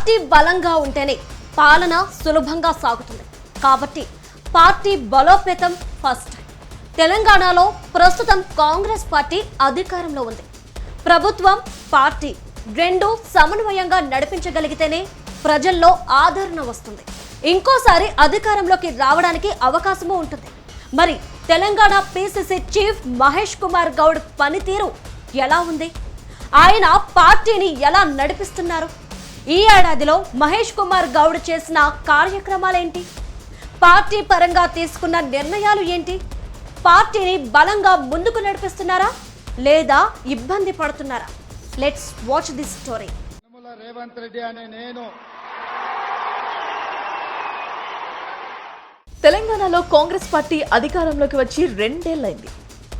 Party బలంగా ఉంటేనే పాలన సులభంగా సాగుతుంది. కాబట్టి పార్టీ బలోపేతం ఫస్ట్. తెలంగాణలో ప్రస్తుతం కాంగ్రెస్ పార్టీ అధికారంలో ఉంది. ప్రభుత్వం పార్టీ రెండు సమన్వయంగా నడిపించగలిగితేనే ప్రజల్లో ఆదరణ వస్తుంది. ఇంకోసారి అధికారంలోకి రావడానికి అవకాశము ఉంటుంది. మరి తెలంగాణ పిసిసి చీఫ్ మహేష్ కుమార్ గౌడ్ పనితీరు ఎలా ఉంది? ఆయన పార్టీని ఎలా నడిపిస్తున్నారు? ఈ ఏడాదిలో మహేష్ కుమార్ గౌడ్ చేసిన కార్యక్రమాలేంటి? పార్టీ పరంగా తీసుకున్న నిర్ణయాలు ఏంటి? పార్టీని బలంగా ముందుకు నడిపిస్తున్నారా లేదా ఇబ్బంది పడుతున్నారా? Let's watch this story. Revanth Reddy అనే నేను తెలంగాణలో కాంగ్రెస్ పార్టీ అధికారంలోకి వచ్చి 2 ఏళ్లైంది.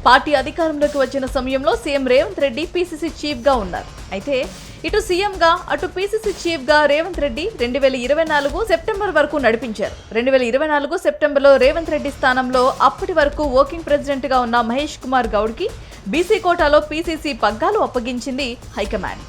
పార్టీ అధికారంలోకి వచ్చిన సమయంలో CM Revanth Reddy PCC chief గా ఉన్నారు. అయితే ఇటు సీఎం గా అటు పీసీసీ చీఫ్ గా రేవంత్ రెడ్డి 2024 సెప్టెంబర్ వరకు నడిపించారు. 2024 సెప్టెంబర్లో రేవంత్ రెడ్డి స్థానంలో అప్పటి వరకు వర్కింగ్ ప్రెసిడెంట్ గా ఉన్న మహేష్ కుమార్ గౌడ్ కి బీసీ కోటాలో పీసీసీ పగ్గాలు అప్పగించింది high command.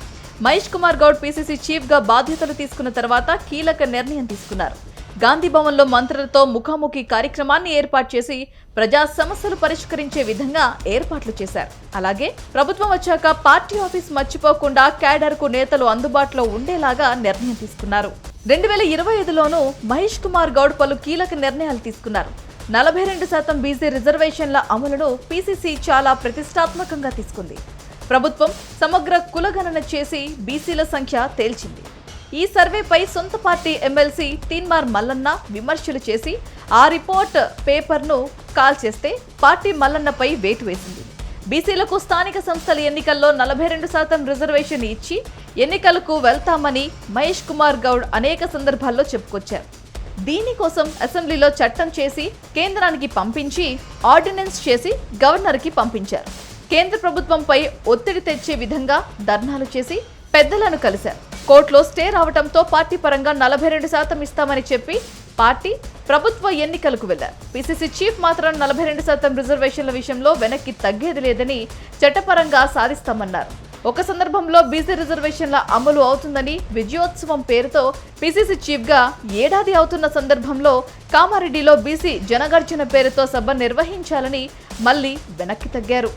Mahesh Kumar Goud PCC chief గా బాధ్యతలు తీసుకున్న తర్వాత కీలక నిర్ణయం తీసుకున్నారు. గాంధీ భవన్లో మంత్రులతో ముఖాముఖి కార్యక్రమాన్ని ఏర్పాటు చేసి ప్రజా సమస్యలు పరిష్కరించే విధంగా ఏర్పాట్లు చేశారు. అలాగే ప్రభుత్వం వచ్చాక పార్టీ ఆఫీస్ మర్చిపోకుండా క్యాడర్ కు నేతలు అందుబాటులో ఉండేలాగా నిర్ణయం తీసుకున్నారు. 2025లోనూ మహేష్ కుమార్ గౌడ్ పలు కీలక నిర్ణయాలు తీసుకున్నారు. 42% బీసీ రిజర్వేషన్ల అమలును పీసీసీ చాలా ప్రతిష్టాత్మకంగా తీసుకుంది. ప్రభుత్వం సమగ్ర కులగణన చేసి బీసీల సంఖ్య తేల్చింది. ఈ సర్వేపై సొంత పార్టీ ఎమ్మెల్సీ తీన్మార్ మల్లన్న విమర్శలు చేసి ఆ రిపోర్ట్ పేపర్ను కాల్ చేస్తే పార్టీ మల్లన్నపై వేటు వేసింది. బీసీలకు స్థానిక సంస్థల ఎన్నికల్లో 42% రిజర్వేషన్ ఇచ్చి ఎన్నికలకు వెళ్తామని మహేష్ కుమార్ గౌడ్ అనేక సందర్భాల్లో చెప్పుకొచ్చారు. దీనికోసం అసెంబ్లీలో చట్టం చేసి కేంద్రానికి పంపించి ఆర్డినెన్స్ చేసి గవర్నర్కి పంపించారు. కేంద్ర ప్రభుత్వంపై ఒత్తిడి తెచ్చే విధంగా ధర్నాలు చేసి పెద్దలను కలిశారు. కోర్టులో స్టే రావడంతో పార్టీ పరంగా 42% ఇస్తామని చెప్పి పార్టీ ప్రభుత్వ ఎన్నికలకు వెళ్లారు. పీసీసీ చీఫ్ మాత్రం 42% రిజర్వేషన్ల విషయంలో వెనక్కి తగ్గేది లేదని చట్టపరంగా సాధిస్తామన్నారు. ఒక సందర్భంలో బీసీ రిజర్వేషన్ల అమలు అవుతుందని విజయోత్సవం పేరుతో పీసీసీ చీఫ్ గా ఏడాది అవుతున్న సందర్భంలో కామారెడ్డిలో బీసీ జనగర్జన పేరుతో సభ నిర్వహించాలని మళ్ళీ వెనక్కి తగ్గారు.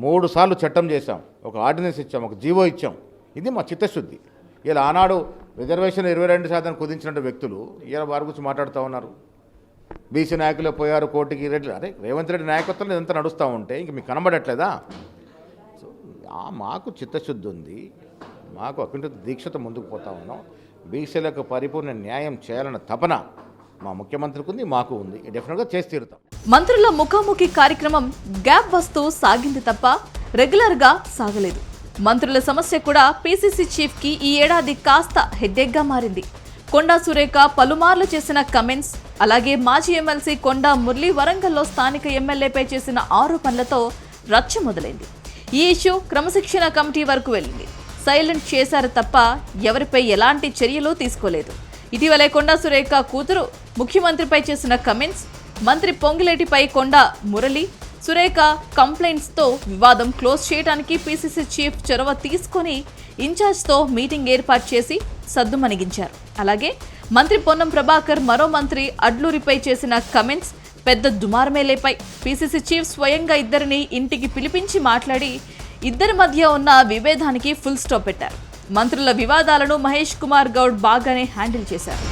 3 సార్లు చట్టం చేశాం, ఒక ఆర్డినెన్స్ ఇచ్చాం, ఒక జీవో ఇచ్చాం. ఇది మా చిత్తశుద్ధి. ఇలా ఆనాడు రిజర్వేషన్ 22% కుదించిన వ్యక్తులు ఇలా వారి గురించి మాట్లాడుతూ ఉన్నారు. బీసీ నాయకులు పోయారు కోర్టుకి. రెడ్డి అరే రేవంత్ రెడ్డి నాయకత్వంలో ఇదంతా నడుస్తూ ఉంటే ఇంక మీకు కనబడట్లేదా? సో మాకు చిత్తశుద్ధి ఉంది, మాకు అకుంఠిత దీక్షతో ముందుకు పోతా ఉన్నాం. బీసీలకు పరిపూర్ణ న్యాయం చేయాలన్న తపన మా ముఖ్యమంత్రికి ఉంది, మాకు ఉంది. డెఫినెట్గా చేసి తీరుతాం. మంత్రుల ముఖాముఖి కార్యక్రమం గ్యాప్ వస్తూ సాగింది తప్ప రెగ్యులర్ గా సాగలేదు. మంత్రుల సమస్య కూడా పీసీసీ చీఫ్ కి ఈ ఏడాది కాస్త హెడ్డేక్గా మారింది. కొండా సురేఖ పలుమార్లు చేసిన కమెంట్స్, అలాగే మాజీ ఎమ్మెల్సీ కొండా మురళీ వరంగల్లో స్థానిక ఎమ్మెల్యేపై చేసిన ఆరోపణలతో రచ్చ మొదలైంది. ఈ ఇష్యూ క్రమశిక్షణ కమిటీ వరకు వెళ్ళింది. సైలెంట్ చేశారు తప్ప ఎవరిపై ఎలాంటి చర్యలు తీసుకోలేదు. ఇటీవలే కొండా సురేఖ కూతురు ముఖ్యమంత్రిపై చేసిన కమెంట్స్, మంత్రి పొంగిలేటిపై కొండా మురళి సురేఖ కంప్లైంట్స్తో వివాదం క్లోజ్ చేయడానికి పీసీసీ చీఫ్ చొరవ తీసుకొని ఇన్ఛార్జ్తో మీటింగ్ ఏర్పాటు చేసి సద్దుమణిగించారు. అలాగే మంత్రి పొన్నం ప్రభాకర్ మరో మంత్రి అడ్లూరిపై చేసిన కమెంట్స్ పెద్ద దుమారమే లేపాయి. పీసీసీ చీఫ్ స్వయంగా ఇద్దరిని ఇంటికి పిలిపించి మాట్లాడి ఇద్దరి మధ్య ఉన్న విభేదానికి ఫుల్ స్టాప్ పెట్టారు. మంత్రుల వివాదాలను మహేష్ కుమార్ గౌడ్ బాగానే హ్యాండిల్ చేశారు.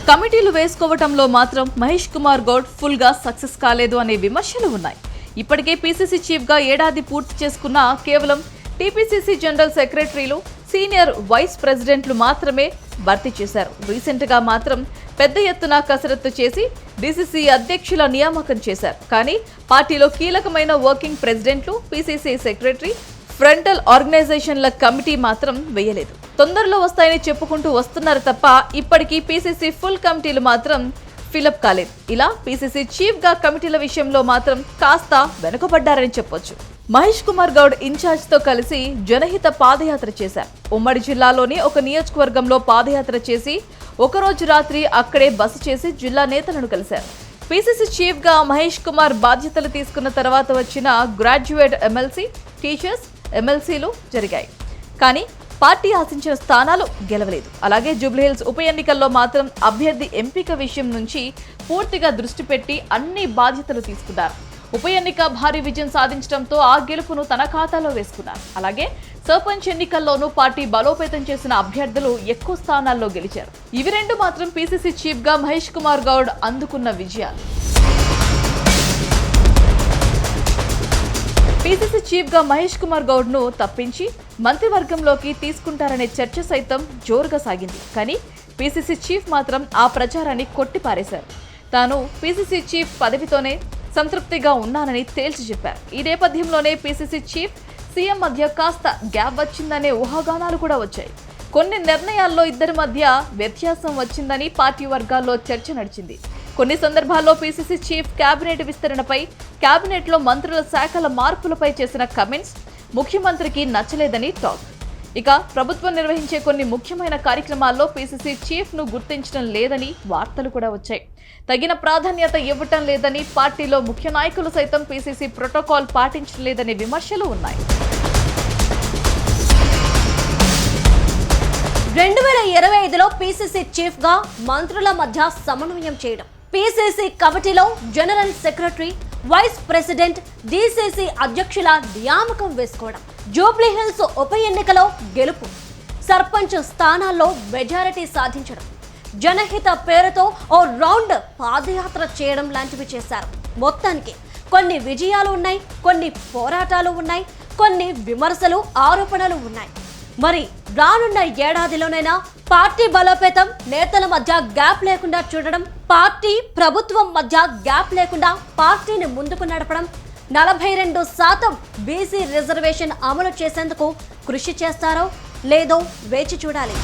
కమిటీలు వేసుకోవటంలో మాత్రం మహేష్ కుమార్ గౌడ్ ఫుల్ గా సక్సెస్ కాలేదు అనే విమర్శలు ఉన్నాయి. ఇప్పటికే పీసీసీ చీఫ్ గా ఏడాది పూర్తి చేసుకున్న కేవలం టీపీసీసీ జనరల్ సెక్రటరీలు, సీనియర్ వైస్ ప్రెసిడెంట్లు మాత్రమే భర్తీ చేశారు. రీసెంట్ గా మాత్రం పెద్ద ఎత్తున కసరత్తు చేసి డీసీసీ అధ్యక్షుల నియామకం చేశారు. కానీ పార్టీలో కీలకమైన వర్కింగ్ ప్రెసిడెంట్లు, పీసీసీ సెక్రటరీ, ఫ్రంటల్ ఆర్గనైజేషన్ల కమిటీ మాత్రం వేయలేదు. తొందరలో వస్తాయని చెప్పుకుంటూ వస్తున్నారు తప్ప ఇప్పటికీ పీసీసీ ఫుల్ కమిటీలు మాత్రం ఫిలప్ కాలేదు. ఇలా పీసీసీ చీఫ్ గా కమిటీల విషయంలో మాత్రం కాస్త వెనుకబడ్డారని చెప్పొచ్చు. మహేష్ కుమార్ గౌడ్ ఇన్ఛార్జ్ తో కలిసి జనహిత పాదయాత్ర చేశారు. ఉమ్మడి జిల్లాలోని ఒక నియోజకవర్గంలో పాదయాత్ర చేసి ఒకరోజు రాత్రి అక్కడే బస చేసి జిల్లా నేతలను కలిశారు. పీసీసీ చీఫ్ గా మహేష్ కుమార్ బాధ్యతలు తీసుకున్న తర్వాత వచ్చిన గ్రాడ్యుయేట్ ఎమ్మెల్సీ టీచర్స్, ఎమ్మెల్సీలు జరిగాయి. కానీ పార్టీ ఆశించిన స్థానాలు గెలవలేదు. అలాగే జూబ్లీహిల్స్ ఉప ఎన్నికల్లో మాత్రం అభ్యర్థి ఎంపిక విషయం నుంచి పూర్తిగా దృష్టి పెట్టి అన్ని బాధ్యతలు తీసుకున్నారు. ఉప ఎన్నిక భారీ విజయం సాధించడంతో ఆ గెలుపును తన ఖాతాలో వేసుకున్నారు. అలాగే సర్పంచ్ ఎన్నికల్లోనూ పార్టీ బలోపేతం చేసిన అభ్యర్థులు ఎక్కువ స్థానాల్లో గెలిచారు. ఇవి రెండు మాత్రం పీసీసీ చీఫ్ గా మహేష్ కుమార్ గౌడ్ అందుకున్న విజయాలు. పీసీసీ చీఫ్ గా మహేష్ కుమార్ గౌడ్ ను తప్పించి మంత్రివర్గంలోకి తీసుకుంటారనే చర్చ సైతం జోరుగా సాగింది. కానీ పీసీసీ చీఫ్ మాత్రం ఆ ప్రచారాన్ని కొట్టిపారేశారు. తాను పీసీసీ చీఫ్ పదవితోనే సంతృప్తిగా ఉన్నానని తేల్చి చెప్పారు. ఈ నేపథ్యంలోనే పీసీసీ చీఫ్, సీఎం మధ్య కాస్త గ్యాప్ వచ్చిందనే ఊహాగానాలు కూడా వచ్చాయి. కొన్ని నిర్ణయాల్లో ఇద్దరి మధ్య వ్యత్యాసం వచ్చిందని పార్టీ వర్గాల్లో చర్చ నడిచింది. కొన్ని సందర్భాల్లో పీసీసీ చీఫ్ కేబినెట్ విస్తరణపై, కేబినెట్లో మంత్రుల శాఖల మార్పులపై చేసిన కమెంట్స్ ముఖ్యమంత్రికి నచ్చలేదని టాక్. ఇక ప్రభుత్వం నిర్వహించే కొన్ని ముఖ్యమైన కార్యక్రమాల్లో పీసీసీ చీఫ్ ను గుర్తించడం లేదని వార్తలు కూడా వచ్చాయి. తగిన ప్రాధాన్యత ఇవ్వటం లేదని, పార్టీలో ముఖ్య నాయకులు సైతం పీసీసీ ప్రోటోకాల్ పాటించడం లేదనే విమర్శలు ఉన్నాయి. 2025లో పీసీసీ చీఫ్ గా మంత్రుల మధ్య సమన్వయం చేయడం, పీసీసీ కమిటీలో general secretary, vice president, DCC అధ్యక్షుల నియామకం వేసుకోవడం, జూబ్లీహిల్స్ ఉప ఎన్నికలో గెలుపు, సర్పంచ్ స్థానాల్లో మెజారిటీ సాధించడం, జనహిత పేరుతో ఓ రౌండ్ పాదయాత్ర చేయడం లాంటివి చేశారు. మొత్తానికి కొన్ని విజయాలు ఉన్నాయి, కొన్ని పోరాటాలు ఉన్నాయి, కొన్ని విమర్శలు, ఆరోపణలు ఉన్నాయి. మరి రానున్న ఏడాదిలోనైనా పార్టీ బలోపేతం, నేతల మధ్య గ్యాప్ లేకుండా చూడడం, పార్టీ ప్రభుత్వం మధ్య గ్యాప్ లేకుండా పార్టీని ముందుకు నడపడం, 42% బీసీ రిజర్వేషన్ అమలు చేసేందుకు కృషి చేస్తారో లేదో వేచి చూడాలి.